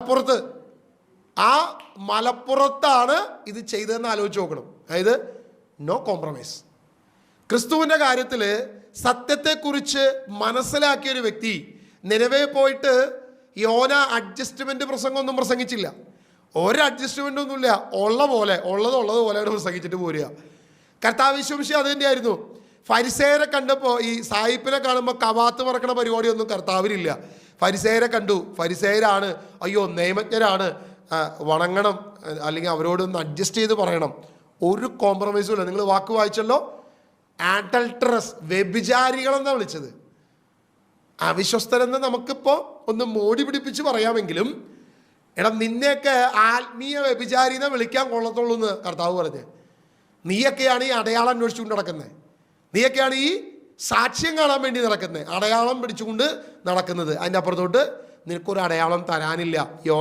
മലപ്പുറത്ത്, ആ മലപ്പുറത്താണ് ഇത് ചെയ്തതെന്ന് ആലോചിച്ച് നോക്കണം. അതായത് നോ കോംപ്രമൈസ്. ക്രിസ്തുവിൻ്റെ കാര്യത്തിൽ സത്യത്തെക്കുറിച്ച് മനസ്സിലാക്കിയൊരു വ്യക്തി നിലവേ പോയിട്ട് യോന അഡ്ജസ്റ്റ്മെൻറ്റ് പ്രസംഗമൊന്നും പ്രസംഗിച്ചില്ല. ഒരു അഡ്ജസ്റ്റ്മെൻ്റ് ഒന്നുമില്ല, ഉള്ളതുപോലെ പ്രസംഗിച്ചിട്ട് പോരുക. കർത്താവിശ്വംശി അത് തന്നെയായിരുന്നു. ഫരിസേയരെ കണ്ടപ്പോൾ, ഈ സായിപ്പിനെ കാണുമ്പോൾ കവാത്ത് പറക്കണ പരിപാടിയൊന്നും കർത്താവിനില്ല. ഫരിസേയരെ കണ്ടു, ഫരിസേയരാണ്, അയ്യോ നിയമജ്ഞരാണ്, വണങ്ങണം, അല്ലെങ്കിൽ അവരോടൊന്ന് അഡ്ജസ്റ്റ് ചെയ്ത് പറയണം. ഒരു കോംപ്രമൈസും ഇല്ല. നിങ്ങൾ വാക്ക് വായിച്ചല്ലോ, ആഡൾട്ടറസ്, വ്യഭിചാരികളെന്നാണ് വിളിച്ചത്. അവിശ്വസ്തരെന്ന് നമുക്കിപ്പോൾ ഒന്ന് മോടി പിടിപ്പിച്ച് പറയാമെങ്കിലും, എടാ നിന്നെയൊക്കെ ആത്മീയ വ്യഭിചാരിനെ വിളിക്കാൻ കൊള്ളത്തുള്ളൂ എന്ന് കർത്താവ് പറഞ്ഞ്. നീയൊക്കെയാണ് ഈ അടയാളം അന്വേഷിച്ചുകൊണ്ട് നടക്കുന്നത്, നീയൊക്കെയാണ് ഈ സാക്ഷ്യം കാണാൻ വേണ്ടി നടക്കുന്നത്, അടയാളം പിടിച്ചുകൊണ്ട് നടക്കുന്നത്. അതിൻ്റെ അപ്പുറത്തോട്ട് നിനക്കൊരു അടയാളം തരാനില്ല.